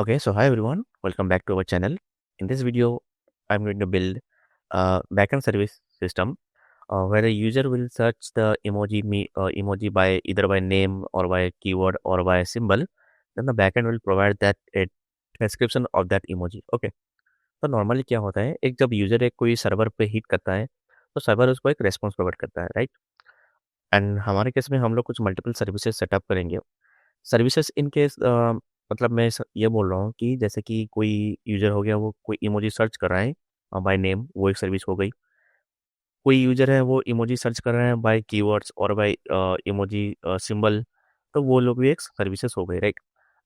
Okay, so hi everyone, welcome back to our channel. In this video, I'm going to build a backend service system where the user will search the emoji by either by name or by a keyword or by a symbol. Then the backend will provide that a description of that emoji. Okay, तो normally क्या होता है, एक जब user एक कोई server पे hit करता है तो सर्वर उसको एक रेस्पॉन्स प्रोवाइड करता है, राइट? एंड हमारे केस में हम लोग कुछ मल्टीपल सर्विसेज सेटअप करेंगे। सर्विसेज इन केस मतलब मैं ये बोल रहा हूँ कि जैसे कि कोई यूज़र हो गया, वो कोई इमोजी सर्च कर रहा है बाय नेम, वो एक सर्विस हो गई। कोई यूज़र है वो इमोजी सर्च कर रहे हैं बाय कीवर्ड्स और बाय इमोजी सिंबल, तो वो लोग भी एक सर्विसेज हो गए, राइट?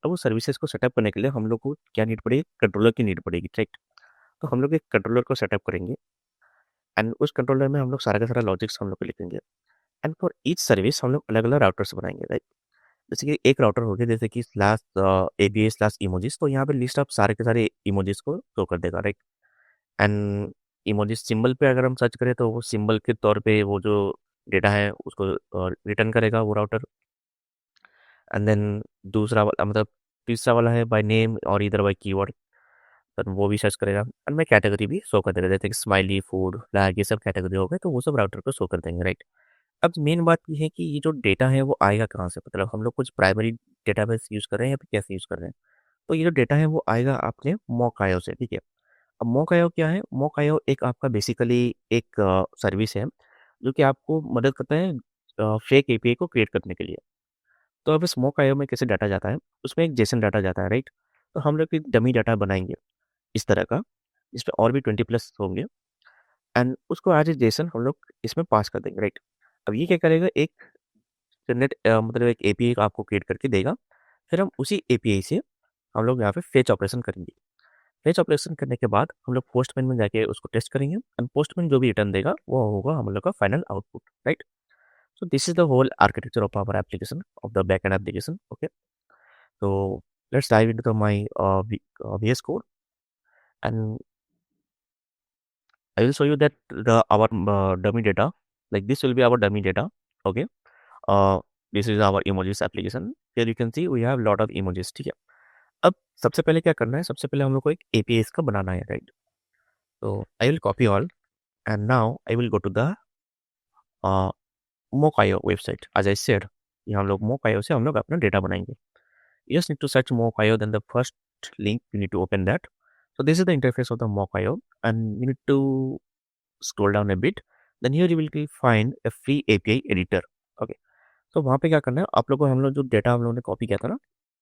अब वो सर्विसेज को सेटअप करने के लिए हम लोग को क्या नीड पड़ेगी? कंट्रोलर की नीड पड़ेगी, राइट? तो हम लोग एक कंट्रोलर को सेटअप करेंगे एंड उस कंट्रोलर में हम लोग सारा का सारा लॉजिक्स हम लोग को लिखेंगे एंड फॉर ईच सर्विस हम लोग अलग अलग राउटर्स बनाएंगे, राइट? जैसे कि एक राउटर हो गया, जैसे कि स्लैश एबीए स्लैश इमोजीज, तो यहाँ पे लिस्ट ऑफ सारे के सारे इमोजीज को शो कर देगा, राइट? एंड इमोजी सिंबल पे अगर हम सर्च करें तो वो सिंबल के तौर पे वो जो डेटा है उसको रिटर्न करेगा वो राउटर। एंड देन दूसरा वाला मतलब तीसरा वाला है बाय नेम और इधर बाय कीवर्ड, तो वो भी सर्च करेगा एंड मैं कैटेगरी भी शो कर देगा, जैसे कि स्माइली, फूड, फ्लैग, ये सब कैटेगरी हो गए तो वो सब राउटर को शो कर देंगे, राइट? अब मेन बात ये है कि ये जो डेटा है वो आएगा कहाँ से, मतलब हम लोग कुछ प्राइमरी डेटाबेस यूज़ कर रहे हैं या फिर कैसे यूज़ कर रहे हैं? तो ये जो डेटा है वो आएगा आपने मोक.आईओ से, ठीक है? अब मोक.आईओ क्या है? मोक.आईओ एक आपका बेसिकली एक सर्विस है जो कि आपको मदद करता है फेक एपीआई को क्रिएट करने के लिए। तो अब इस मोक.आईओ में कैसे डाटा जाता है? उसमें एक जेसन डाटा जाता है, राइट? तो हम लोग एक डमी डाटा बनाएंगे इस तरह का, जिसमें और भी 20 प्लस होंगे एंड उसको एज ए जेसन हम लोग इसमें पास कर देंगे, राइट? अब ये क्या करेगा, एक जनरेट मतलब एक एपीआई आपको क्रिएट करके देगा। फिर हम उसी एपीआई से हम लोग यहाँ पे फेच ऑपरेशन करेंगे। फेच ऑपरेशन करने के बाद हम लोग पोस्टमैन में जाके उसको टेस्ट करेंगे एंड पोस्टमैन जो भी रिटर्न देगा वो होगा हम लोग का final output, right? So this is the whole architecture of our application, of the back end application. Okay, so let's dive into the my VS Code, and I will show you that the our dummy data, like this will be our dummy data. Okay, uh, this is our emojis application. Here you can see we have lot of emojis, ठीक है? अब सबसे पहले क्या करना है, सबसे पहले हम लोग को एक एपीआई इसका बनाना है, राइट? तो I will copy all and now I will go to the mock io website. As I said, ये हम लोग मोक.आईओ से हम लोग अपना डेटा बनाएंगे। You just need to search mock.io, then the first link you need to open that. So this is the interface of the mock.io, and you need to scroll down a bit. Then here you will find a free API editor. Okay, so वहाँ पे क्या करना है, आप लोग को हम लोग जो डेटा हम लोगों ने कॉपी किया था ना,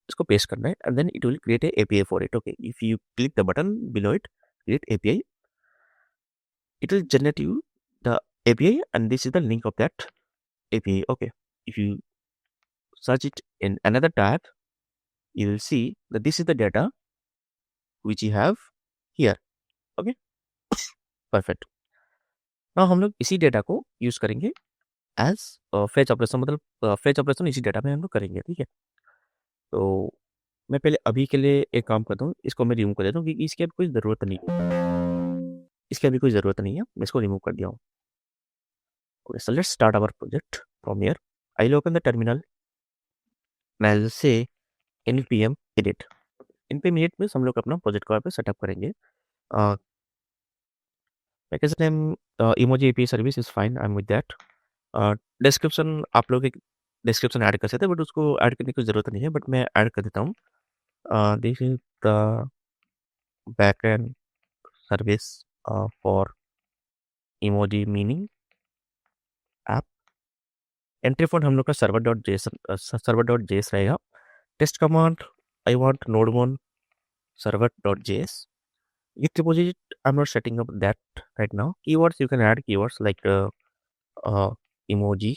इसको पेस्ट करना है and then it will create a API for it. Okay, if you click the button below it, create API, it will generate you the API and this is the link of that API. Okay, if you search it in another tab, you will see that this is the data which you have here. Okay, perfect. Now हम लोग इसी data को use करेंगे as fetch operation, मतलब fetch operation इसी data में हम लोग करेंगे, ठीक है? तो मैं पहले अभी के लिए एक काम करता हूँ, इसको मैं रिमूव कर देता हूँ क्योंकि इसकी अभी कोई ज़रूरत नहीं है। इसकी अभी कोई ज़रूरत नहीं है, मैं इसको रिमूव कर दिया हूँ। Okay, so let's start our project from here. I will open the terminal and I will say npm edit। npm edit में हम लोग अपना प्रोजेक्ट को यहाँ पे सेटअप करेंगे। Package name emoji API service is fine, I am with that. Description आप लोग एक डिस्क्रिप्शन ऐड कर सकते हैं बट उसको ऐड करने की ज़रूरत नहीं है, बट मैं ऐड कर देता हूँ। This is the backend service for emoji meaning app. Entry point हम लोग का सर्वर.js रहेगा। Test command, I want node1 server.js. Git repository, I'm not setting up that right now. Keywords, you can add keywords like emoji,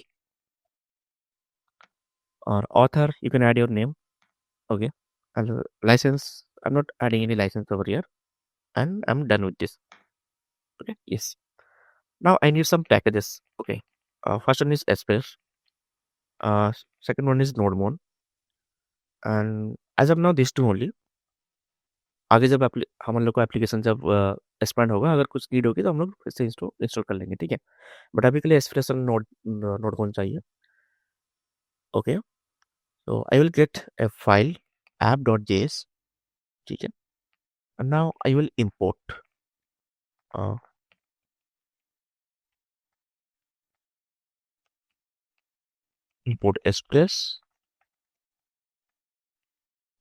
or author, you can add your name. Okay, and license, I'm not adding any license over here and I'm done with this. Okay, yes, now I need some packages. Okay, first one is Express, second one is nodemon, and as of now these two only. आगे जब हम लोग को application जब expand होगा, अगर कुछ need होगी तो हम लोग फिर से इंस्टॉल कर लेंगे, ठीक है? बट अभी के लिए एक्सप्रेस नोड चाहिए। Okay, so I will get a file app.js ठीक है. And now I will uh, import Express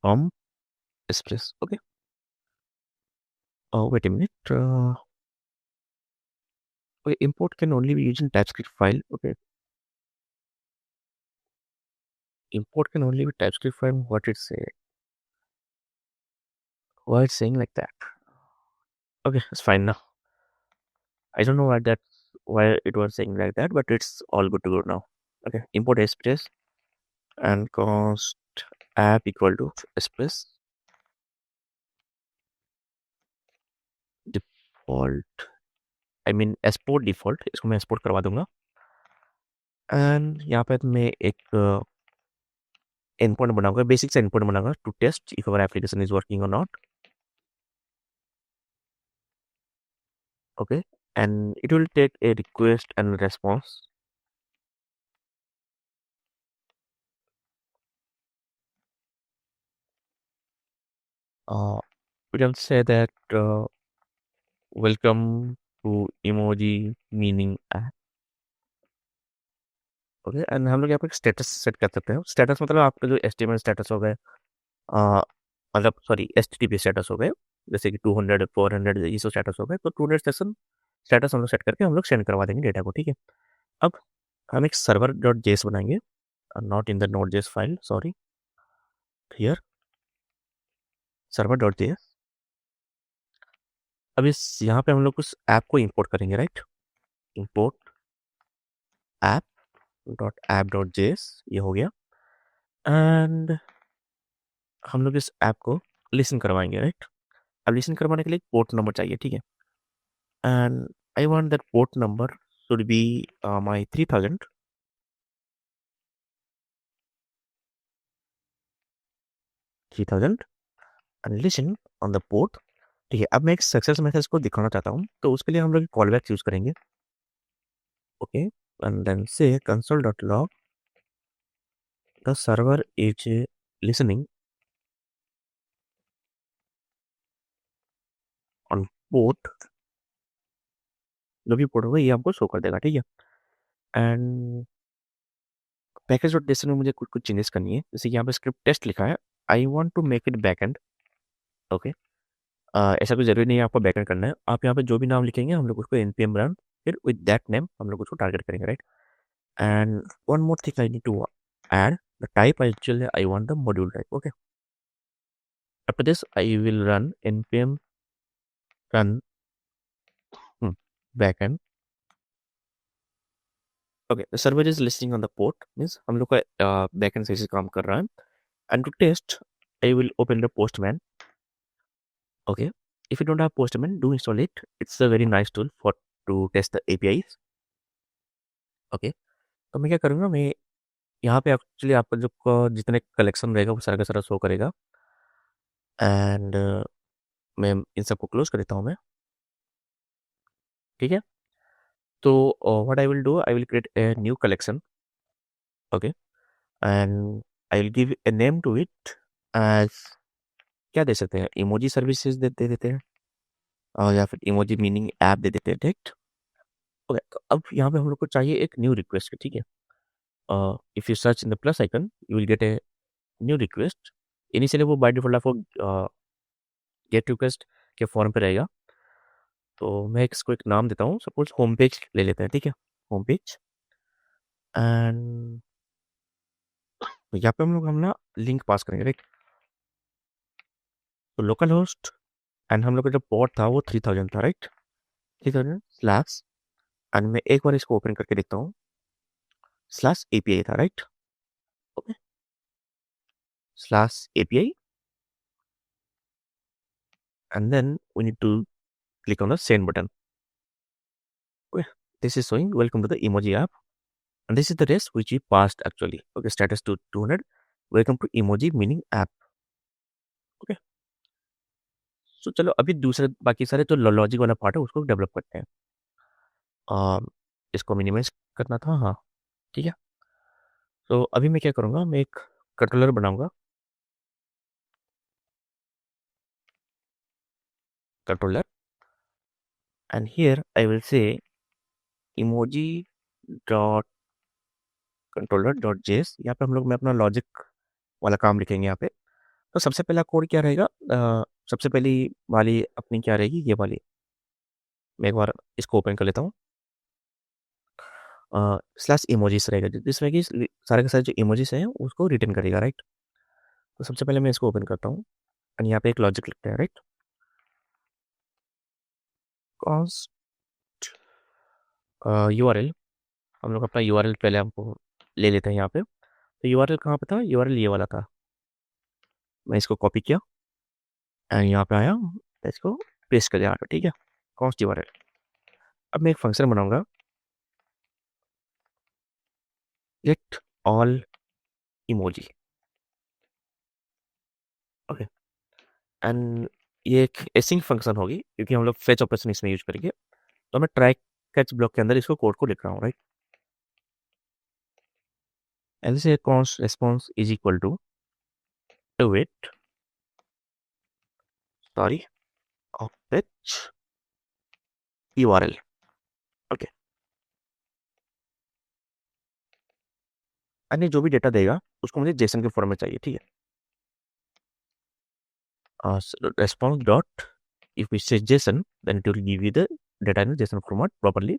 from Express. Okay. Oh, wait a minute. Okay, import can only be used in TypeScript file. Okay. Import can only be TypeScript file. What it say? Why it's saying like that? Okay, it's fine now. I don't know why it was saying like that, but it's all good to go now. Okay, import Express and const app equal to Express default. I mean export default. इसको मैं export करवा दूंगा. And यहाँ पे मैं एक endpoint बनाऊंगा, basic से endpoint बनाऊंगा to test if our application is working or not. Okay, and it will take a request and response. We can say that welcome to emoji meaning app. Okay, and हम लोग यहाँ पर status set कर सकते हैं. Status मतलब आपका जो एचटीएमएल स्टेटस हो गए, मतलब सॉरी एचटीटीपी स्टेटस हो गए, जैसे कि 200 400 ये सब स्टेटस हो गए, तो 200 सेशन स्टेटस हम लोग सेट करके हम लोग सेंड करवा देंगे डेटा को. ठीक है. अब हम एक सर्वर डॉट जेएस बनाएंगे, not in the note JS file, sorry, here server dot JS. अब इस यहाँ पे हम लोग उस ऐप को इंपोर्ट करेंगे, right. Import app dot app dot JS, ये हो गया. एंड हम लोग इस ऐप को लिसन करवाएंगे, राइट. अब लिसन करवाने के लिए पोर्ट नंबर चाहिए. ठीक है. And I want that port number should be my 3000 and listen on the port. ठीक है. अब मैं एक सक्सेस मैसेज को दिखाना चाहता हूँ, तो उसके लिए हम लोग कॉल बैक यूज करेंगे. ओके, एंड देन से console dot log the server is listening on port. जो भी पोर्ट होगा ये आपको शो कर देगा. ठीक है. एंड पैकेज डॉट जेएस में मुझे कुछ कुछ चेंजेस करनी है. जैसे यहाँ पे स्क्रिप्ट टेस्ट लिखा है, I want to make it backend. Okay, ऐसा कोई ज़रूरी नहीं है आपको बैकएंड करना है. आप यहाँ पे जो भी नाम लिखेंगे हम लोग उसको npm रन, फिर विद दैट नेम हम लोग उसको टारगेट करेंगे, right. And one more thing I need to add the type. Actually I want the module type. Okay, after this I will run npm run backend. Okay, the server is listening on the port, means हम लोग का backend सही से काम कर रहा है. And to test I will open the postman. Okay, if you don't have postman, do install it. It's a very nice tool for to test the APIs. Okay, तो मैं क्या करूँगा, मैं यहाँ पे एक्चुअली आपका जो जितने कलेक्शन रहेगा वो सारा का सारा शो करेगा. एंड मैं इन सबको क्लोज कर देता हूँ मैं. ठीक है. तो what I will do, I will create a new collection. Okay, and I will give a name to it as, क्या दे सकते हैं, इमोजी सर्विसेज दे देते हैं, और या फिर इमोजी मीनिंग ऐप दे देते हैं, ठीक. ओके, तो अब यहाँ पे हम लोग को चाहिए एक न्यू रिक्वेस्ट. ठीक है. If you search in the plus icon you will get a new request. Initially वो बाय डिफॉल्ट आपको गेट रिक्वेस्ट के फॉर्म पे रहेगा. तो मैं इसको एक नाम देता हूँ, सपोज होम पेज ले लेते हैं. ठीक है, होम पेज. एंड यहाँ पे हम लोग ना लिंक पास करेंगे, राइट. तो लोकल होस्ट एंड हम लोग का जो पोर्ट था वो 3000 था, राइट. 3000 स्लैश, एंड मैं एक बार इसको ओपन करके देखता हूँ, स्लैश एपीआई था, right. Okay, slash API, and then we need to click on the send button. Okay, this is showing welcome to the emoji app, and this is the rest which we passed actually. Okay, status to 200, welcome to emoji meaning app. Okay, so चलो अभी दूसरे बाकी सारे जो logic वाला part है उसको develop करते हैं. इसको मिनिमाइज करना था, हाँ. ठीक है. तो अभी मैं क्या करूँगा, मैं एक कंट्रोलर बनाऊंगा. controller, and here I will say emoji dot controller dot js. यहाँ पे हम लोग मैं अपना लॉजिक वाला काम लिखेंगे यहाँ पे। तो सबसे पहला कोड क्या रहेगा, सबसे पहली वाली अपनी क्या रहेगी, ये वाली। मैं एक बार इसको ओपन कर लेता हूँ। स्लैश इमोजीज रहेगा, जिसमें कि सारे के सारे जो इमोजीज हैं उसको रिटर्न करेगा, राइट। तो सबसे पहले मैं इसको ओपन करता हूँ एंड यहाँ पे एक लॉजिक लिखते हैं, राइट। कॉन्स्ट यूआरएल, हम लोग अपना यूआरएल पहले हमको ले लेते हैं यहाँ पे। तो यूआरएल कहाँ पे था, यूआरएल ये वाला था। मैं इसको कॉपी किया एंड यहाँ पे आया, तो इसको पेस्ट कर दिया यहाँ पे, ठीक है। Const URL. अब मैं एक फंक्शन बनाऊंगा, get all emoji, okay. And ये एक एसिंक फंक्शन होगी क्योंकि हम लोग फेच ऑपरेशन इसमें यूज करेंगे। तो मैं ट्राई कैच ब्लॉक के अंदर इसको कोड को लिख रहा हूँ, right. And say const response is equal to wait, sorry, of fetch URL, okay. And जो भी डेटा देगा उसको मुझे जेसन के फॉर्म में चाहिए, ठीक है। Response dot, if we say JSON, then it will give you the data in JSON format properly.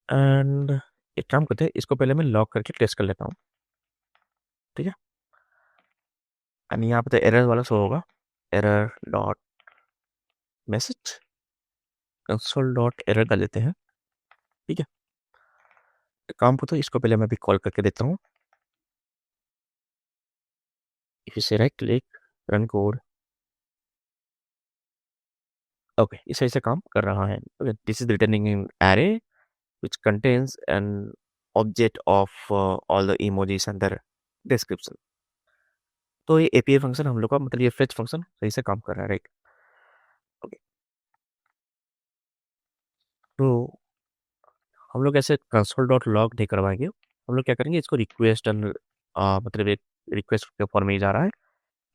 And एक काम करते हैं, इसको पहले मैं लॉग करके टेस्ट कर लेता हूँ, ठीक है। एंड यहाँ पे तो एरर वाला शो होगा, error dot message console dot error कर लेते हैं, ठीक है। एक काम को तो इसको पहले मैं भी कॉल करके देता हूँ। इफ यू से right click run code, okay, इस सही से काम कर रहा है। This is returning in array which contains an object of all the emojis and their description. तो ये एपीआई फंक्शन हम लोग का मतलब ये फेच फंक्शन सही से काम कर रहा है, राइट। ओके, तो हम लोग ऐसे कंसोल डॉट लॉग नहीं करवाएंगे, हम लोग क्या करेंगे, इसको रिक्वेस्ट एंड मतलब एक रिक्वेस्ट के फॉर्म में ही जा रहा है।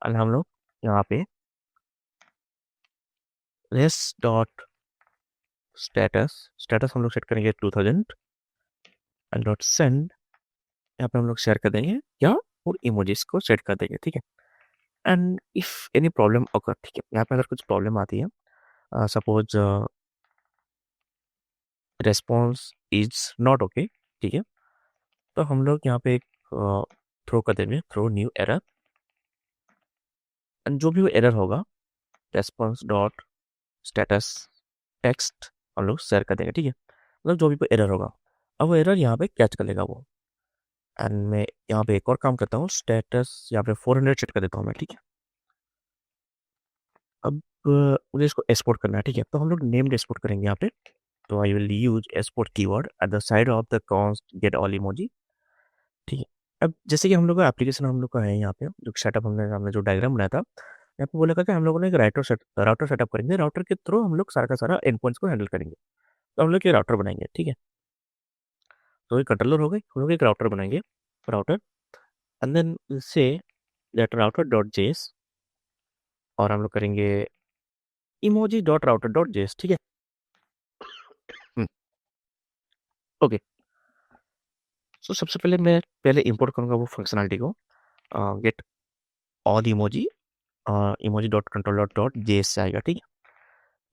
एंड हम लोग यहाँ पे रेस डॉट स्टेटस, स्टेटस हम लोग सेट करेंगे 2000 एंड डॉट सेंड, यहाँ पे हम लोग शेयर कर देंगे या और इमोजीज को सेट कर देंगे, ठीक है। एंड इफ एनी प्रॉब्लम अगर, ठीक है, यहाँ पे अगर कुछ प्रॉब्लम आती है, suppose response is not okay, ठीक है, तो हम लोग यहाँ पे एक थ्रो कर देंगे, थ्रो न्यू एरर। एंड जो भी वो एरर होगा, रेस्पॉन्स डॉट स्टेटस टेक्स्ट हम लोग शेयर कर देंगे, ठीक है। मतलब जो भी कोई एरर होगा, अब वो एरर यहाँ पे कैच कर लेगा वो। एंड मैं यहाँ पे एक और काम करता हूँ, स्टेटस यहाँ पे 400 सेट कर देता हूँ मैं, ठीक है। अब मुझे इसको एक्सपोर्ट करना है, ठीक है, तो हम लोग नेम्ड एक्सपोर्ट करेंगे यहाँ पे। तो I will use export keyword at the side of the const get all emoji, ठीक है। अब जैसे कि हम लोग का एप्लीकेशन हम लोग का है यहाँ पे, जो सेटअप हमने जो डायग्राम बनाया था, यहाँ पे बोला था कि हम लोगों ने एक राउटर सेटअप करेंगे, राउटर के थ्रू हम लोग सारा का सारा एंड पॉइंट्स को हैंडल करेंगे। तो हम लोग ये राउटर बनाएंगे, ठीक है। तो ये कंट्रोलर हो गई, हम लोग एक राउटर बनाएंगे, router and then say that router dot JS, और हम लोग करेंगे emoji dot router dot JS, ठीक है। ओके, सो सबसे पहले मैं पहले इंपोर्ट करूँगा वो फंक्शनलिटी को, get all emoji, emoji dot controller dot JS से आएगा, ठीक है।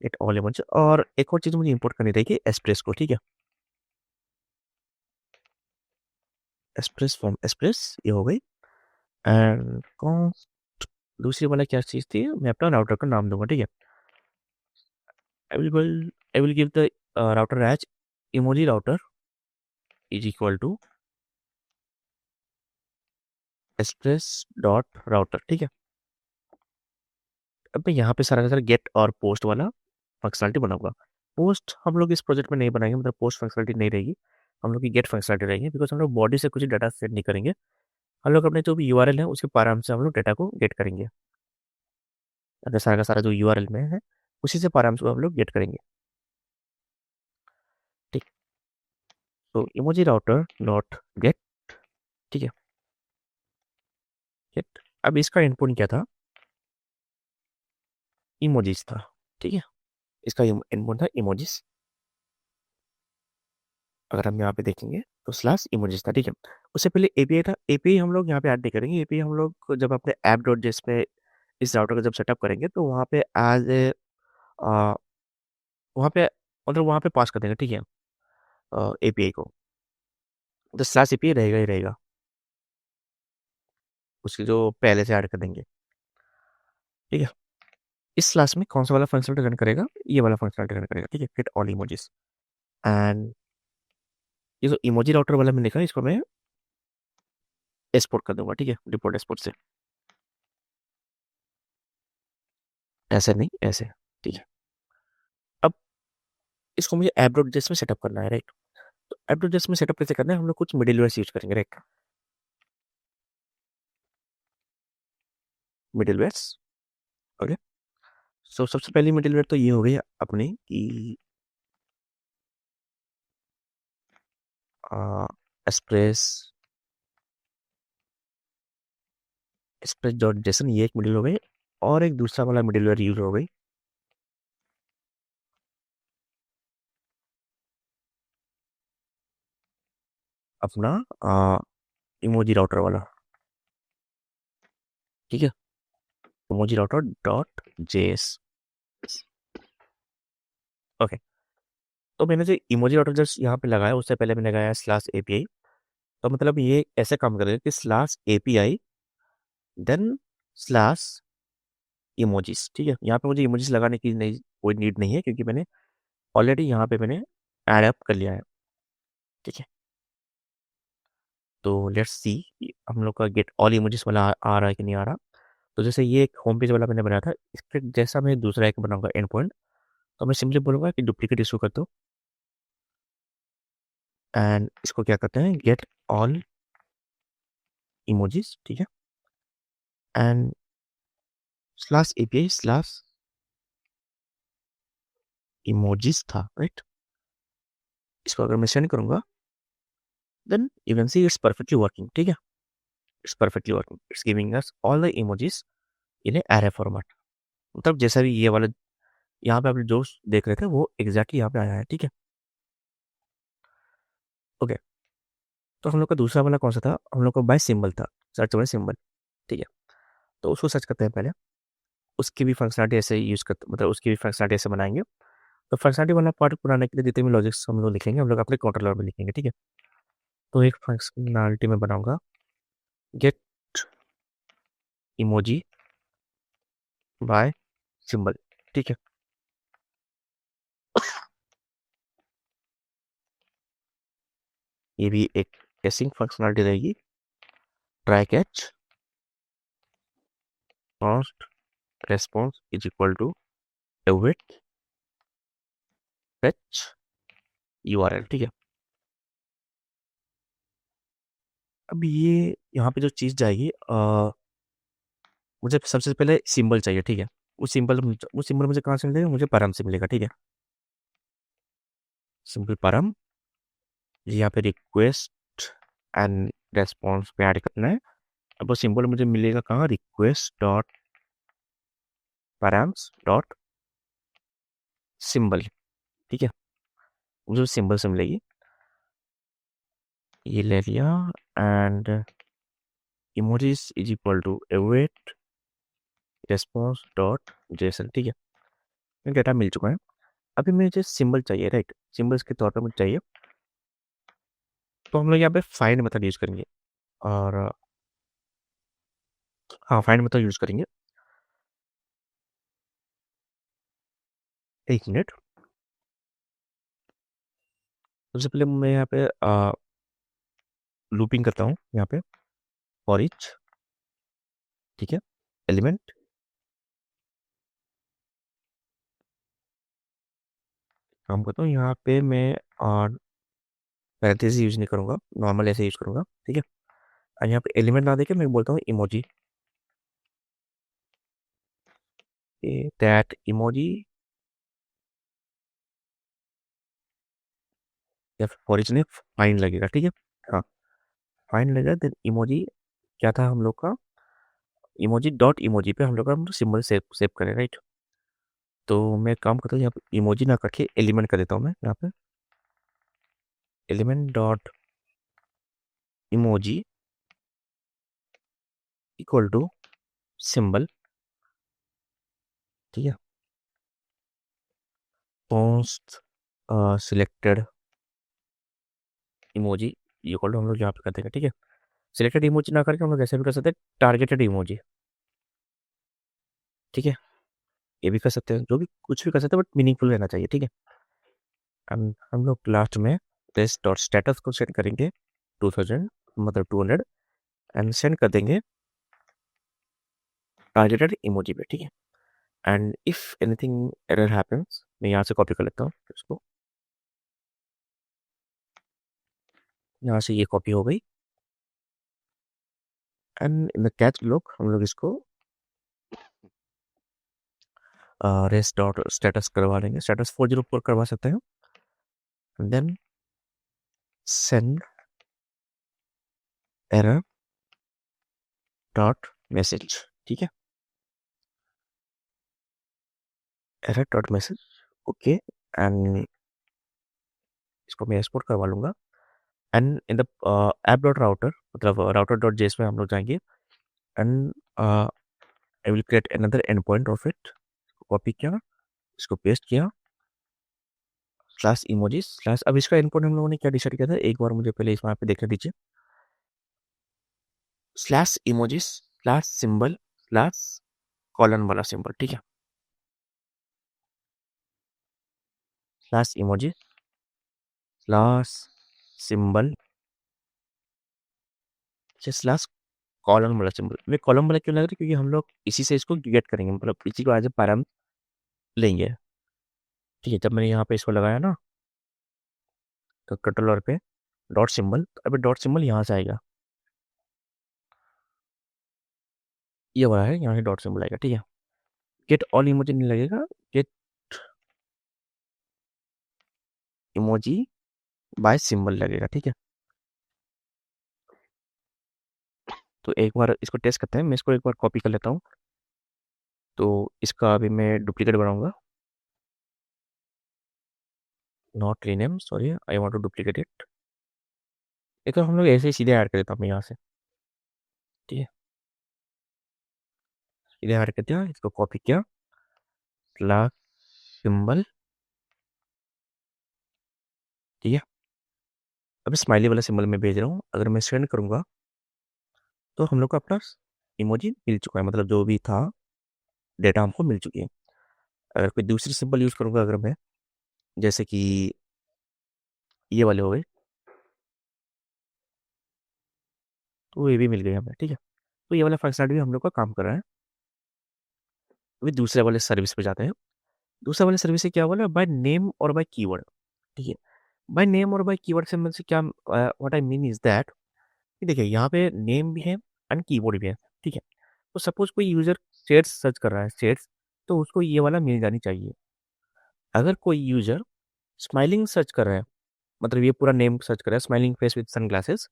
गेट ऑल इमोजी, और एक और चीज़ मुझे इंपोर्ट करनी रहेगी, एक्सप्रेस को, ठीक है। एक्सप्रेस फ्रॉम एक्सप्रेस, ये हो गई। एंड कौन दूसरी वाला क्या चीज़ थी, मैं अपना राउटर का नाम दूंगा, ठीक है। I will give the router as emoji router is equal to express dot router, ठीक है। अब मैं यहाँ पे सारा का सारा गेट और पोस्ट वाला फंक्शनलिटी बनाऊंगा। पोस्ट हम लोग इस प्रोजेक्ट में नहीं बनाएंगे, मतलब पोस्ट फंक्शनलिटी नहीं रहेगी, हम लोग की गेट फंक्शनलिटी रहेगी, बिकॉज हम लोग बॉडी से कुछ डाटा सेट नहीं करेंगे। हम लोग अपने जो भी यूआरएल है उसके पाराम से हम लोग डाटा को गेट करेंगे, अगर सारा का सारा जो यूआरएल में है उसी से पाराम से हम लोग गेट करेंगे, ठीक। तो इमोजी राउटर डॉट गेट, ठीक है, गेट। अब इसका इनपुट क्या था, इमोजीज था, ठीक है, इसका इनपुट था इमोजीज। अगर हम यहाँ पे देखेंगे तो स्लैश इमोजीज था, ठीक है। उससे पहले एपीआई था। एपीआई हम लोग यहाँ पे ऐड नहीं करेंगे। एपीआई हम लोग को जब अपने ऐप डॉट जेएस पे इस राउटर का जब सेटअप करेंगे तो वहाँ पे एज ए वहाँ पे मतलब वहाँ पे पास कर देंगे, ठीक है, एपीआई को। तो स्लैश एपीआई रहेगा ही रहेगा, उसकी जो पहले से ऐड कर देंगे, ठीक है। इस स्लैश में कौन सा वाला फंक्शन रिटर्न करेगा, ये वाला फंक्शन रिटर्न करेगा, ठीक है, गेट ऑल इमोजीज। एंड ये जो इमोजी राउटर वाला मैंने लिखा है इसको मैं एक्सपोर्ट कर दूंगा, ठीक है, रिपोर्ट एक्सपोर्ट से। ऐसे नहीं, ऐसे, ठीक है। अब इसको मुझे ऐप डॉट जेएस में सेटअप करना है, राइट। तो ऐप डॉट जेएस में सेटअप कैसे करना है, हम लोग कुछ मिडिलवेयर यूज करेंगे, राइट। मिडिलवेयर्स, ओके। सो सबसे पहली मिडिलवेयर तो ये हो गई अपनी कि एक्सप्रेस एक्सप्रेस डॉट जेसन, ये एक मिडिल हो गई। और एक दूसरा वाला मिडिलवेयर यूज हो गई, अपना इमोजी राउटर वाला, ठीक है, emoji router dot JS, okay. तो मैंने जो इमोजी राउटर जस्ट यहाँ पे लगाया उससे पहले मैंने लगाया स्लैश एपीआई। तो मतलब ये ऐसे काम करेगा कि slash API then slash emojis, ठीक है। यहाँ पे मुझे इमोजीज लगाने की नहीं, कोई नीड नहीं है क्योंकि मैंने ऑलरेडी यहाँ पे मैंने ऐड अप कर लिया है, ठीक है। तो लेट्स सी हम लोग का गेट ऑल इमोजीज वाला आ रहा है कि नहीं आ रहा। तो जैसे ये एक होम पेज वाला मैंने बनाया था, इसके जैसा मैं दूसरा एक बनाऊंगा एंड पॉइंट। तो मैं सिंपली बोलूंगा कि डुप्लीकेट इशू कर दो एंड इसको क्या करते हैं, गेट ऑल इमोजीज, ठीक है। And slash API slash emojis था, राइट। इसको अगर मैं सेंड करूंगा then you can see it's perfectly working, ठीक है। It's perfectly working, it's giving us all the emojis in a array format. मतलब जैसा भी ये वाला यहाँ पे आप जो देख रहे थे वो एग्जैक्टली यहाँ पे आया है, ठीक है, ओके। तो हम लोग का दूसरा वाला कौन सा था, हम लोग का बाय सिंबल था, सर्च बाय सिंबल, ठीक है। तो उसको सर्च करते हैं पहले। उसकी भी फंक्शनलिटी ऐसे यूज करते, मतलब उसकी भी फंक्शनलिटी ऐसे बनाएंगे। तो फंक्शनलिटी वाला पार्ट बनाने के लिए जितने भी लॉजिक्स हम लोग लिखेंगे हम लोग अपने कंट्रोलर में लिखेंगे, ठीक है। तो एक फंक्शनलिटी में बनाऊंगा गेट इमोजी बाय सिंबल, ठीक है। ये भी एक कैचिंग फंक्शनलिटी रहेगी, try catch const response is equal to await fetch URL, ठीक है। अब ये यहाँ पे जो चीज़ जाएगी मुझे सबसे पहले सिंबल चाहिए, ठीक है। वो सिंबल मुझे कहाँ से मिलेगा, मुझे परम से मिलेगा, ठीक है। सिंपल परम, यहाँ पे रिक्वेस्ट एंड रेस्पॉन्स पे ऐड करना है। अब वो सिंबल मुझे मिलेगा कहाँ, request dot params dot symbol, ठीक है। मुझे सिंबल से मिलेगी, ये ले लिया। And emojis is equal to await response dot JSON, ठीक है। डेटा मिल चुका है। अभी मुझे सिंबल चाहिए, राइट। सिंबल्स के तौर पर मुझे चाहिए, तो हम लोग यहाँ पे फाइंड मेथड यूज करेंगे। और हाँ, फाइंड मेथड यूज करेंगे। एक मिनट, सबसे पहले मैं यहाँ पे लूपिंग करता हूँ यहाँ पे फॉर ईच, ठीक है, एलिमेंट। काम करता हूँ यहाँ पे मैं और पैरेंथेसिस यूज नहीं करूँगा, नॉर्मल ऐसे यूज करूँगा, ठीक है। और यहाँ पे एलिमेंट ना देके मैं बोलता हूँ इमोजी, दैट इमोजी, या फिर फॉर ईच में फाइंड लगेगा, ठीक है। हाँ, फाइंड लगेगा देन इमोजी क्या था हम लोग का, इमोजी डॉट इमोजी पे हम लोग का सिंबल सेव सेव करें, राइट। तो मैं एक काम करता हूँ, यहाँ पे इमोजी ना करके एलिमेंट कर देता हूँ मैं यहाँ पे, element dot emoji equal to symbol, ठीक है, post selected emoji equal to हम लोग यहाँ पे कर देंगे, ठीक है। सिलेक्टेड इमोजी ना करके हम लोग ऐसे भी कर सकते हैं, टारगेटेड इमोजी, ठीक है, ये भी कर सकते हैं, जो भी कुछ भी कर सकते हैं, बट मीनिंगफुल रहना चाहिए, ठीक है। हम लोग लास्ट में टेस्ट डॉट स्टेटस को सेट करेंगे 2000, मतलब 200, एंड सेंड कर देंगे टारगेटेड इमोजी पे, ठीक है। And if anything error happens, मैं यहाँ से कॉपी कर लेता हूँ इसको, यहाँ से ये कॉपी हो गई, and in the catch log हम लोग इसको रेस्ट डॉट स्टेटस करवा लेंगे, स्टेटस 404 करवा सकते हैं, and then send error dot message, ठीक है, error dot message, okay. And इसको मैं एक्सपोर्ट करवा लूँगा, and in the app dot router, मतलब राउटर डॉट जेएस में हम लोग जाएंगे, and I will create another end point of it, copy किया, इसको पेस्ट किया, स्लैश इमोजी स्लैश, अब इसका एंड पॉइंट हम लोगों ने क्या डिसाइड किया था, एक बार मुझे पहले इस वहाँ पे देखने दीजिए, slash emoji slash symbol slash colon वाला सिंबल, ठीक है, slash emoji slash symbol slash column वाला सिंबल, वे कॉलम वाला क्यों लग रहा है, क्योंकि हम लोग इसी से इसको गेट करेंगे, मतलब इसी को एज ए पैराम लेंगे, ठीक है। जब मैंने यहाँ पे इसको लगाया ना, तो कंट्रोलर पे डॉट सिंबल, अभी डॉट सिंबल यहाँ से आएगा, ये वाला है, यहाँ से डॉट सिंबल आएगा, ठीक है। गेट ऑल इमोजी नहीं लगेगा, गेट इमोजी बाय सिंबल लगेगा, ठीक है। तो एक बार इसको टेस्ट करते हैं, मैं इसको एक बार कॉपी कर लेता हूँ, तो इसका अभी मैं डुप्लीकेट बनाऊंगा, not rename, sorry, I want to duplicate it, ये तो हम लोग ऐसे ही सीधे ऐड कर देता हूँ मैं यहाँ से, ठीक है, सीधे ऐड कर दिया, इसको कॉपी किया, क्लास सिंबल, ठीक है। अब स्माइली वाला सिंबल मैं भेज रहा हूँ, अगर मैं सेंड करूँगा तो हम लोग को अपना इमोजी मिल चुका है, मतलब जो भी था डेटा हमको मिल चुकी है। अगर कोई दूसरी सिंबल यूज़ करूँगा, अगर मैं, जैसे कि ये वाले हो गए, तो ये भी मिल गए हमें, ठीक है। तो ये वाला फंक्शनलिटी भी हम लोग का काम कर रहा है। अभी दूसरे वाले सर्विस पे जाते हैं। दूसरा वाले सर्विस से क्या बोला, बाय नेम और बाय कीवर्ड, ठीक है। बाय नेम और बाय कीवर्ड से मतलब क्या, what I mean is that, देखिए यहाँ पे नेम भी है एंड कीवर्ड भी है, ठीक है। तो सपोज कोई यूजर शेड्स सर्च कर रहा है, शेड्स, तो उसको ये वाला मिल जानी चाहिए। अगर कोई यूजर स्माइलिंग सर्च कर रहा है, मतलब ये पूरा नेम सर्च कर रहा है, स्माइलिंग फेस विद सनग्लासेस,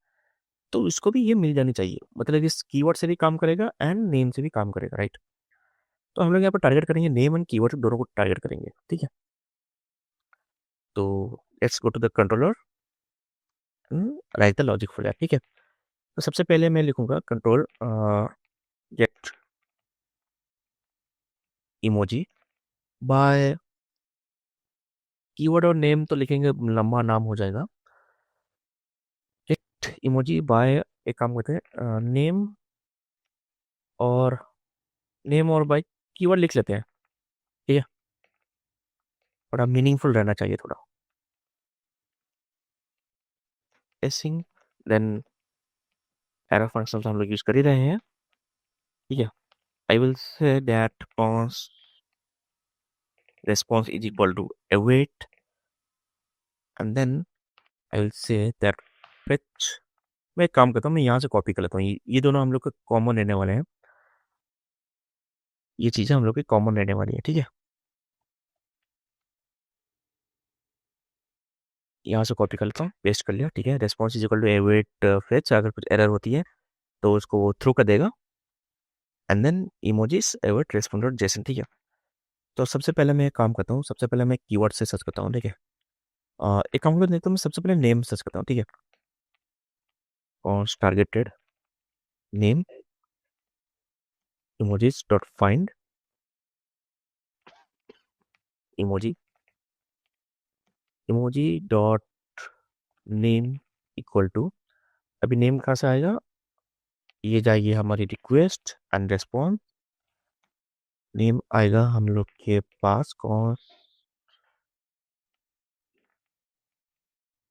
तो इसको भी ये मिल जानी चाहिए, मतलब इस कीवर्ड से भी काम करेगा एंड नेम से भी काम करेगा, राइट। तो हम लोग यहाँ पर टारगेट करेंगे, नेम एंड कीवर्ड दोनों को टारगेट करेंगे, ठीक है। तो let's go to the controller, write the logic for that, ठीक है। तो सबसे पहले मैं लिखूंगा control get emoji by keyword, और नेम तो लिखेंगे, लंबा नाम हो जाएगा। गेट इमोजी बाय, एक काम करते हैं, और नेम और बाय कीवर्ड लिख लेते हैं, ठीक है, थोड़ा मीनिंगफुल रहना चाहिए थोड़ा, एसिंग, देन एरर फंक्शन हम लोग यूज कर ही रहे हैं, ठीक है। I will say that response is equal to await, and then I will say that fetch, मैं एक काम करता हूँ, मैं यहाँ से कॉपी कर लेता हूँ, ये दोनों हम लोग के कॉमन रहने वाले हैं, ये चीज़ें हम लोग की कॉमन रहने वाली है, ठीक है। यहाँ से कॉपी कर लेता हूँ, पेस्ट कर लिया, ठीक है। Response is equal to await fetch, अगर कुछ एरर होती है तो उसको वो थ्रू कर देगा, and then emojis await respond dot JSON, ठीक है। तो सबसे पहले मैं एक काम करता हूँ, सबसे पहले मैं कीवर्ड से सर्च करता हूँ, ठीक है। एक काम करता हूँ, तो मैं सबसे पहले नेम सर्च करता हूँ, ठीक है। और targeted name emojis dot find emoji emoji dot name equal to, अभी नेम कहाँ से आएगा, ये जाएगी हमारी रिक्वेस्ट एंड रेस्पॉन्स। नेम आएगा हम लोग के पास कौन,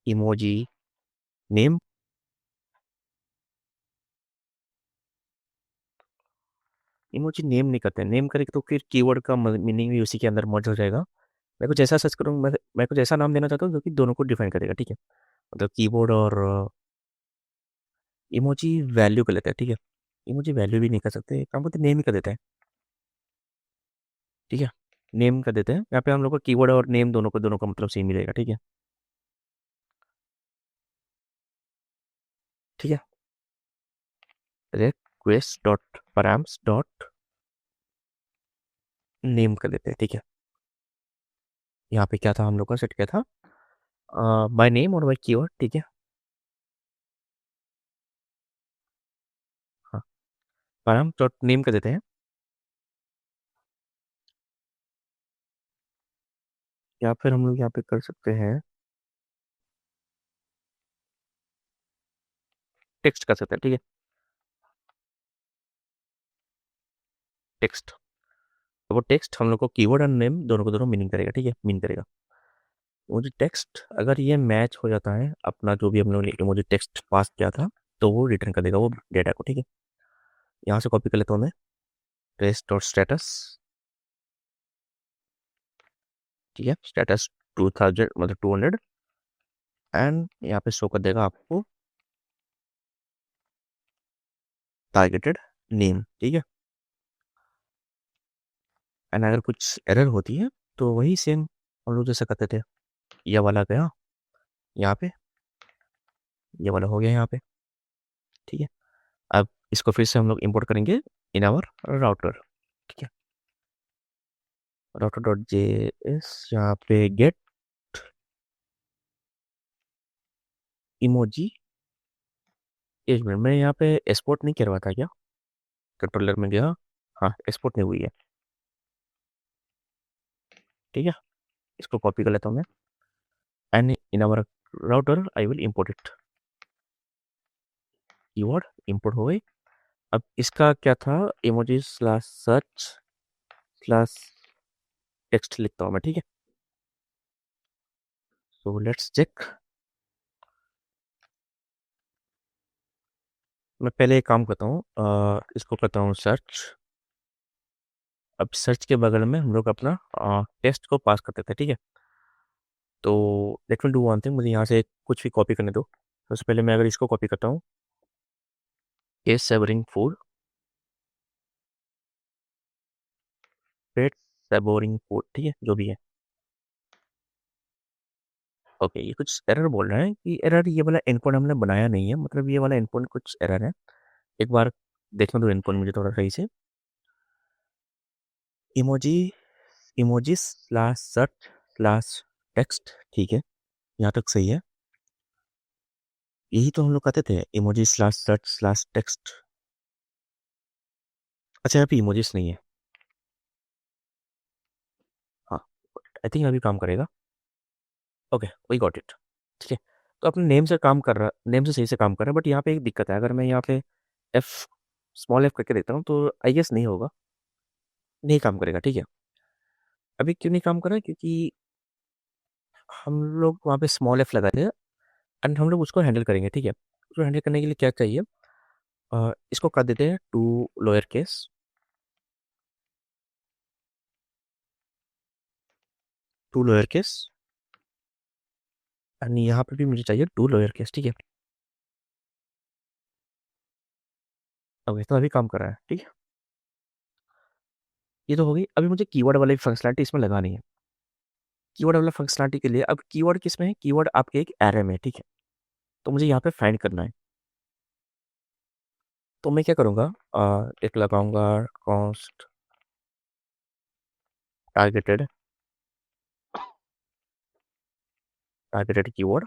इमोजी नेम। इमोजी नेम नहीं करते, नेम करेंगे तो फिर कीवर्ड का मीनिंग भी उसी के अंदर मर्ज हो जाएगा। मैं कुछ ऐसा सर्च करूँगा, मैं कुछ ऐसा नाम देना चाहता हूँ जो कि दोनों को डिफाइन करेगा, ठीक है। मतलब कीबोर्ड और इमोजी वैल्यू कर लेते हैं, ठीक है। इमोजी वैल्यू भी नहीं कर सकते, एक काम करते नेम ही कर देते हैं, ठीक है। नेम कर देते हैं, यहाँ पे हम लोग को कीवर्ड और नेम दोनों का मतलब सेम मिलेगा, ठीक है। ठीक है, request dot params dot name कर देते हैं, ठीक है। यहाँ पे क्या था हम लोग का सेट किया था, बाय नेम और बाय कीवर्ड, ठीक है। हाँ, पैराम्स डॉट नेम कर देते हैं। या फिर हम लोग यहाँ पे कर सकते हैं टेक्स्ट कर सकते हैं, ठीक है। टेक्स्ट, तो वो टेक्स्ट हम लोग को कीवर्ड और नेम दोनों को दोनों मीनिंग करेगा, ठीक है, मीन करेगा। मुझे टेक्स्ट अगर ये मैच हो जाता है अपना जो भी हम लोगों ने मुझे टेक्स्ट पास किया था, तो वो रिटर्न कर देगा वो डेटा को, ठीक है। यहाँ से कॉपी कर लेता हूँ मैं, टेस्ट डॉट स्टेटस, ठीक है, स्टेटस 2000 मतलब 200, एंड यहाँ पे शो कर देगा आपको टारगेटेड नेम, ठीक है। एंड अगर कुछ एरर होती है तो वही सेम हम लोग जैसा करते थे, ये वाला गया यहाँ पे, ये वाला हो गया यहाँ पे, ठीक है। अब इसको फिर से हम लोग इंपोर्ट करेंगे इन आवर राउटर, ठीक है। राउटर डॉट जे एस, यहाँ पे गेट इमोजी। एक मिनट, मैं यहाँ पे एक्सपोर्ट नहीं करवा था क्या, कंट्रोलर में गया, हाँ एक्सपोर्ट नहीं हुई है, ठीक है। इसको कॉपी कर लेता हूँ मैं, and in our router I will import it, keyword import हो गई। अब इसका क्या था, emoji slash search slash text लिखता हूँ मैं, ठीक है। So let's check. मैं पहले एक काम करता हूँ, इसको करता हूँ सर्च। अब सर्च के बगल में हम लोग अपना टेस्ट को पास करते थे, ठीक है। तो let me do one thing, मुझे यहाँ से कुछ भी कॉपी करने दो। सबसे पहले मैं अगर इसको कॉपी करता हूँ, ए सेवरिंग फूड, पेट सेवरिंग फूड, ठीक है, जो भी है। ओके, ये कुछ एरर बोल रहा है कि एरर ये वाला एनकोड हमने बनाया नहीं है, मतलब ये वाला एनकोड कुछ एरर है। एक बार देखने दो एनकोड मुझे थोड़ा सही से। Emoji emoji slash search slash text, ठीक है, यहाँ तक सही है। यही तो हम लोग कहते थे, emoji slash search slash text. अच्छा, यहाँ पे इमोजीज नहीं है, हाँ, आई थिंक अभी काम करेगा। ओके, वी गॉट इट, ठीक है। तो अपने नेम से काम कर रहा, नेम से सही से काम कर रहा है, बट यहाँ पे एक दिक्कत है, अगर मैं यहाँ पे एफ स्मॉल एफ करके देता हूँ तो आई गेस नहीं होगा, नहीं काम करेगा, ठीक है। अभी क्यों नहीं काम कर रहा है, क्योंकि हम लोग वहाँ पे स्मॉल एफ लगाए थे, एंड हम लोग उसको हैंडल करेंगे, ठीक है। उसको हैंडल करने के लिए क्या चाहिए, इसको कर देते हैं to lower case, to lower case, and यहाँ पे भी मुझे चाहिए टू लोअर केस, ठीक है। ओके, तो अभी काम कर रहा है, ठीक है। ये तो हो गई, अभी मुझे कीवर्ड वाली फंक्शनलिटी इसमें लगानी है। कीवर्ड वाला फंक्शनलिटी के लिए अब कीवर्ड किस में है, कीवर्ड आपके एक एरे में, ठीक है। तो मुझे यहाँ पे फाइंड करना है, तो मैं क्या करूँगा, एक लगाऊंगा const targeted keyword,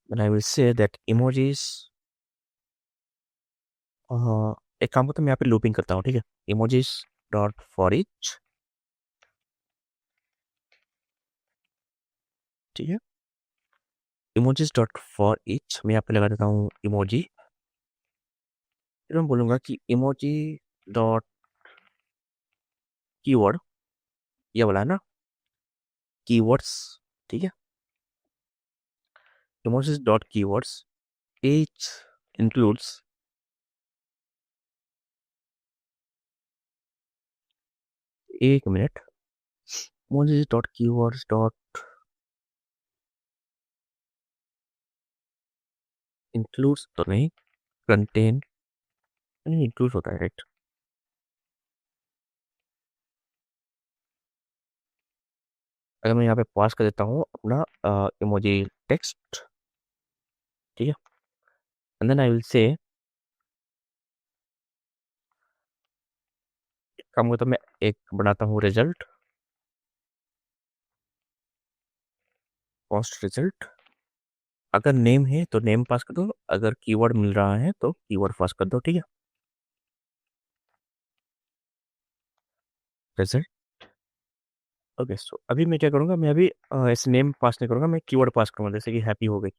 then I will say that emojis, एक काम करता हूँ मैं यहाँ पे लूपिंग करता हूँ, ठीक है। emojis डॉट फॉर each, ठीक है। emojis डॉट फॉर each मैं यहाँ पे लगा देता हूँ emoji, फिर मैं बोलूँगा कि emoji डॉट कीवर्ड, ये बोला है ना, कीवर्ड्स, ठीक है। emojis dot keywords each includes, एक minute, emojis dot keywords dot includes तो नहीं, कंटेन नहीं, इंक्लूड होता है, राइट। अगर मैं यहाँ पे पास कर देता हूँ अपना इमोजी टेक्स्ट, ठीक है, एंड देन आई विल से, काम करता हूँ मैं, एक बनाता हूँ रिजल्ट, कॉस्ट रिजल्ट। अगर नेम है तो नेम पास कर दो, अगर कीवर्ड मिल रहा है तो कीवर्ड पास कर दो, ठीक है। Result, okay. सो अभी मैं क्या करूँगा, मैं अभी ऐसे नेम पास नहीं करूँगा, मैं कीवर्ड पास करूँगा, जैसे कि हैप्पी हो गई।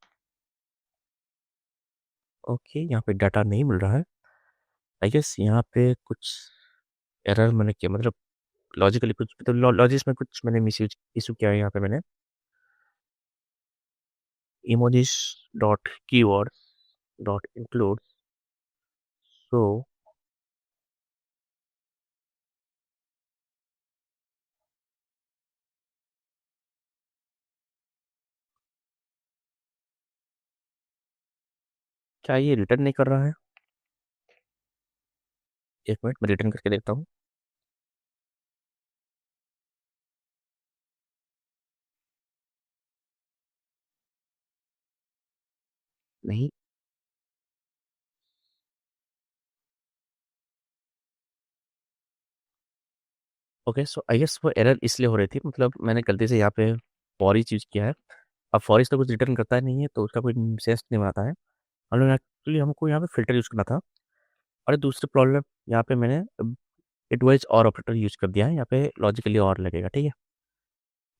ओके, यहाँ पे डाटा नहीं मिल रहा है, आई गेस यहाँ पे कुछ एरर मैंने किया, मतलब लॉजिकली कुछ, तो लॉजिक्स में कुछ मैंने मिस यूज इशू किया है यहाँ पे मैंने। emojis dot keyword dot include, so क्या ये रिटर्न नहीं कर रहा है? एक मिनट, मैं रिटर्न करके देखता हूँ। नहीं, ओके। सो आई गेस वो एरर इसलिए हो रही थी, मतलब मैंने गलती से यहाँ पे फॉरिच यूज किया है। अब फॉरिच तो कुछ रिटर्न करता ही नहीं है, तो उसका कोई सेंस नहीं आता है। हम लोग एक्चुअली, हमको यहाँ पे फिल्टर यूज करना था। और दूसरी प्रॉब्लम, यहाँ पे मैंने इट वाइज और ऑपरेटर यूज कर दिया है, यहाँ पे लॉजिकली और लगेगा, ठीक है।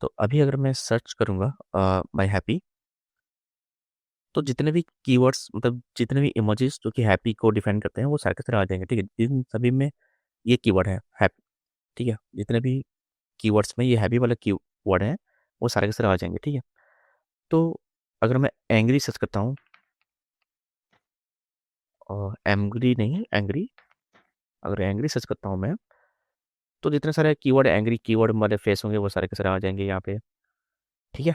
तो अभी अगर मैं सर्च करूँगा बाय हैप्पी, तो जितने भी कीवर्ड्स, मतलब जितने भी इमोजीज जो कि हैप्पी को डिफाइन करते हैं, वो सारे के सारे आ जाएंगे, ठीक है। इन सभी में ये कीवर्ड है हैप्पी, ठीक है। जितने भी कीवर्ड्स में ये हैप्पी वाला कीवर्ड है, वो सारे के सारे आ जाएंगे, ठीक है। तो अगर मैं एंग्री सर्च करता हूँ, और एंग्री नहीं, एंग्री, अगर एंग्री सर्च करता हूँ मैं, तो जितने सारे कीवर्ड एंग्री कीवर्ड वाले फेस होंगे, वो सारे के सारे आ जाएंगे यहाँ पे, ठीक है।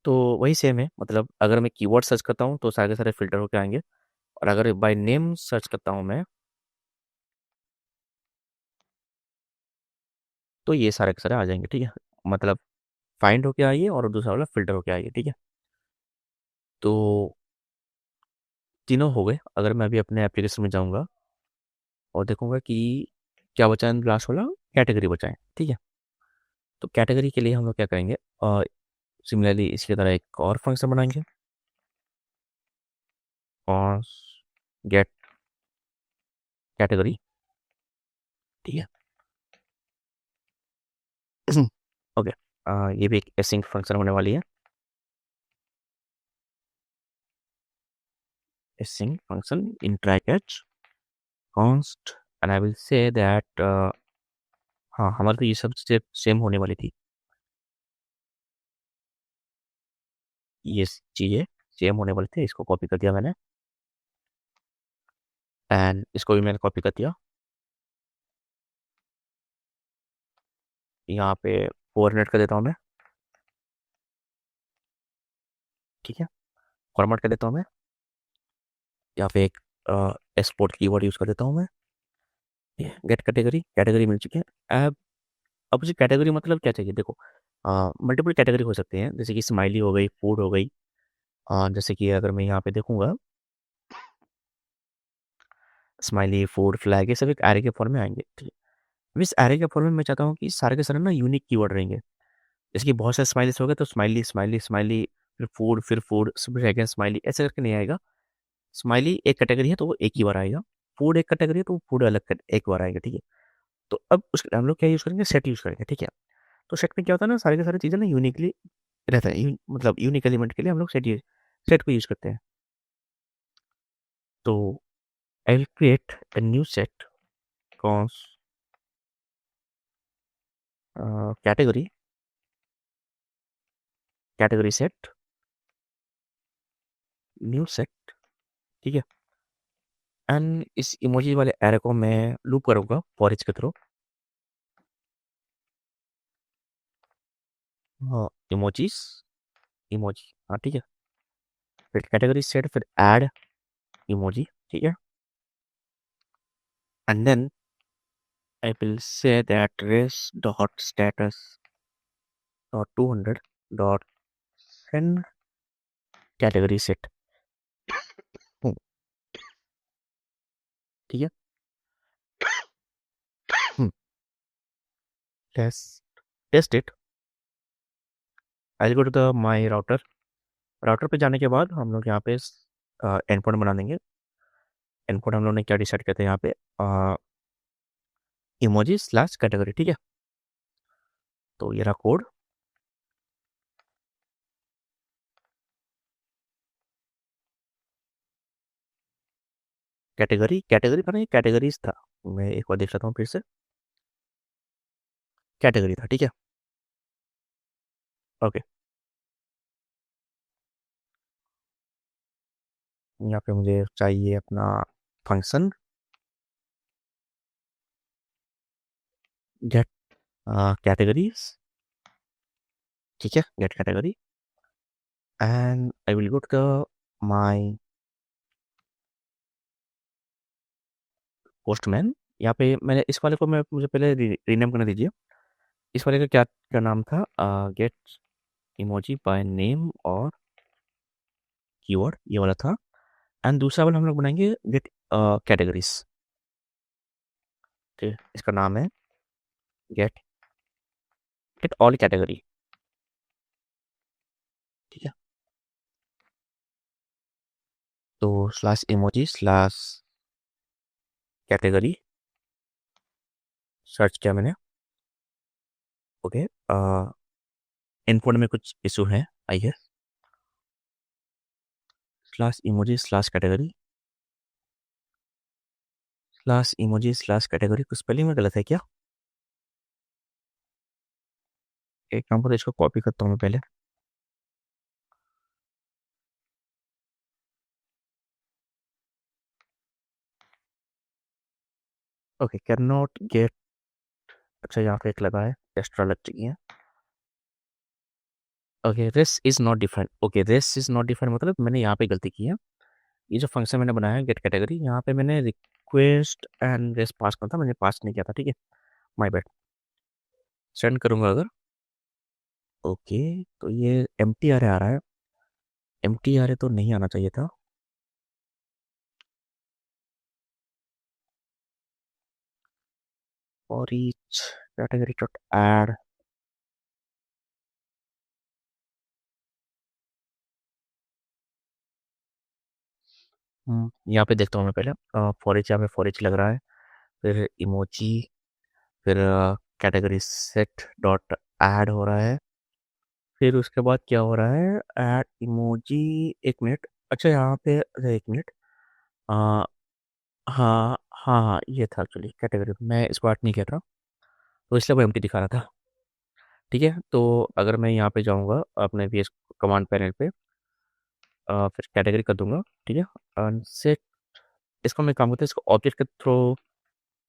तो वही सेम है, मतलब अगर मैं कीवर्ड सर्च करता हूँ तो सारे के सारे फिल्टर होके आएंगे, और अगर बाय नेम सर्च करता हूँ मैं, तो ये सारे के सारे आ जाएंगे, ठीक है। मतलब फाइंड होके आइए और दूसरा वाला फिल्टर होके आइए, ठीक है। तो तीनों हो गए। अगर मैं अभी अपने एप्लीकेशन में जाऊँगा और देखूंगा कि क्या बचा है, लास्ट वाला कैटेगरी बचा है, ठीक है। तो कैटेगरी के लिए हम लोग क्या करेंगे, और सिमिलरली इसकी तरह एक और फंक्शन बनाएंगे, और गेट कैटेगरी, ठीक है। ओके, ये भी एक एसिंक फंक्शन होने वाली है, async function in try catch const, and I will say that, हाँ, हमारे तो ये सब स्टेप सेम होने वाली थी, ये चीज़ें सेम होने वाली थी। इसको कॉपी कर दिया मैंने, एंड इसको भी मैंने कॉपी कर दिया, यहाँ पे 400 कर देता हूँ मैं, ठीक है। फॉर्मेट कर देता हूँ मैं, यहाँ पे एक एक्सपोर्ट कीवर्ड यूज़ कर देता हूँ मैं, गेट कैटेगरी, कैटेगरी मिल चुकी है। अब मुझे कैटेगरी मतलब क्या चाहिए, देखो मल्टीपल कैटेगरी हो सकते हैं, जैसे कि स्माइली हो गई, फूड हो गई, जैसे कि अगर मैं यहाँ पे देखूंगा, स्माइली, फूड, फ्लैग, ये सब एक एरे के फॉर्म में आएंगे, ठीक है। इस एरे के फॉर्मेट में मैं चाहता हूँ कि सारे के सारे ना यूनिक कीवर्ड रहेंगे। जैसे कि बहुत सारे स्माइलीज हो गए तो स्माइली स्माइली स्माइली, फिर फूड फिर सेकंड स्माइली, ऐसे करके नहीं आएगा। स्माइली एक कैटेगरी है तो वो एक ही बार आएगा, फूड एक कैटेगरी है तो फूड अलग एक बार आएगा, ठीक है। तो अब उसके हम लोग क्या यूज़ करेंगे, सेट यूज़ करेंगे, ठीक है। तो सेट में क्या होता है ना, सारी की सारी चीज़ें ना यूनिकली रहता है, मतलब यूनिक एलिमेंट के लिए हम लोग सेट को यूज़ करते हैं। तो I will create a new set cons category category set new set, ठीक है। एंड इस इमोजी वाले एरे को मैं लूप करूँगा फॉर ईच के थ्रू। हाँ, इमोजीज इमोजी, हाँ ठीक है। फिर कैटेगरी सेट, फिर ऐड इमोजी, ठीक है। And then I will say that res dot status dot 200 dot send category set, ठीक है। Test test it. I go to the my router. Router पे जाने के बाद हम लोग यहाँ पे एंडपोर्ट बना देंगे। एंडपोर्ट हम लोग ने क्या डिसाइड किया था यहाँ पे, इमोजी स्लैश कैटेगरी, ठीक है। तो ये रहा कोड। कैटेगरी था, नहीं कैटेगरीज था। मैं एक बार देख लेता हूँ फिर से। कैटेगरी था, ठीक है। ओके, यहाँ पे मुझे चाहिए अपना फंक्शन गेट कैटेगरीज, ठीक है। Get category and I will go to the my postman. यहाँ पे मैंने इस वाले को, मैं मुझे पहले रीनेम करने दीजिए। इस वाले का क्या क्या नाम था, गेट इमोजी बाय नेम और कीवर्ड, ये वाला था। एंड दूसरा वाला हम लोग बनाएंगे गेट कैटेगरीज, ठीक है। इसका नाम है गेट गेट ऑल कैटेगरी, ठीक है। तो slash emoji slash category search किया मैंने। ओके, इनपुट में कुछ इशू है I guess. Slash emoji slash category slash emoji slash category, कुछ स्पेलिंग में गलत है क्या? एक काम करो, इसको कॉपी करता हूँ मैं पहले। ओके, कैन नॉट गेट, अच्छा यहाँ पे एक लगा है, एक्स्ट्रा लग चुकी है। Okay, this is not defined. Okay, this is not defined मतलब मैंने यहाँ पे गलती की है। ये जो फंक्शन मैंने बनाया है गेट कैटेगरी, यहाँ पे मैंने रिक्वेस्ट एंड रेस पास करना था, मैंने पास नहीं किया था, ठीक है। My bad. सेंड करूँगा अगर, ओके, तो ये एम टी आर आ रहा है। एम टी आर तो नहीं आना चाहिए था। और ईच कैटेगरी डॉट ऐड, यहाँ पे देखता हूँ मैं पहले। फॉर ईच, यहाँ पे फॉर ईच लग रहा है। फिर इमोजी, फिर कैटेगरी सेट डॉट ऐड हो रहा है। फिर उसके बाद क्या हो रहा है, ऐड इमोजी। एक मिनट, अच्छा यहाँ पे, अच्छा एक मिनट। आ, हाँ हाँ हाँ, ये था एक्चुअली कैटेगरी, मैं इस बार नहीं किया था तो इसलिए वो एम्प्टी दिखा रहा था, ठीक है। तो अगर मैं यहाँ पे जाऊँगा अपने वी एस कमांड पैनल पे, फिर कैटेगरी कर दूंगा, ठीक है। अनसेट, इसको मैं काम करता हूँ, इसको ऑब्जेक्ट के थ्रू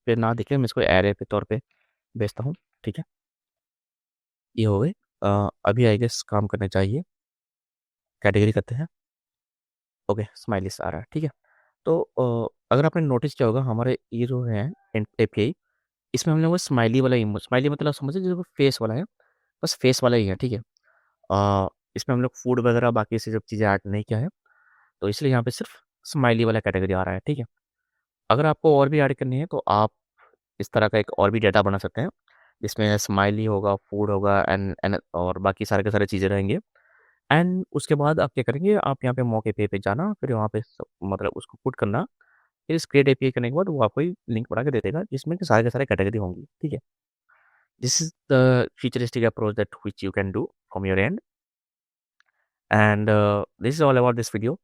पे ना दिखे, मैं इसको एरे पे तौर पे भेजता हूँ, ठीक है। ये हो गई। अभी आई गेस काम करने चाहिए। कैटेगरी करते हैं। ओके, स्माइलिस आ रहा है, ठीक है। तो अगर आपने नोटिस किया होगा, हमारे ये जो है एपीआई, इसमें हम लोग स्माइली वाला इमोज, स्माइली मतलब समझे जो फेस वाला है, बस फेस वाला ही है, ठीक है। इसमें हम लोग फूड वगैरह बाकी से जब चीज़ें ऐड नहीं किया है, तो इसलिए यहाँ पे सिर्फ स्माइली वाला कैटेगरी आ रहा है, ठीक है। अगर आपको और भी ऐड करनी है तो आप इस तरह का एक और भी डाटा बना सकते हैं, जिसमें स्माइली होगा, फूड होगा एंड और बाकी सारे के सारे चीज़ें रहेंगे। एंड उसके बाद आप क्या करेंगे, आप यहाँ पे मौके पे जाना, फिर वहाँ पे मतलब उसको पुट करना, फिर इस क्रिएट एपीआई करने के बाद वो आपको लिंक बना के दे देगा, जिसमें कि सारे के सारे कैटेगरी होंगी। ठीक है, this is the futuristic approach that which you can do from your end, and this is all about this video.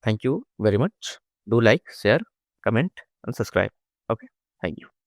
Thank you very much. Do like, share, comment, and subscribe. Okay, thank you.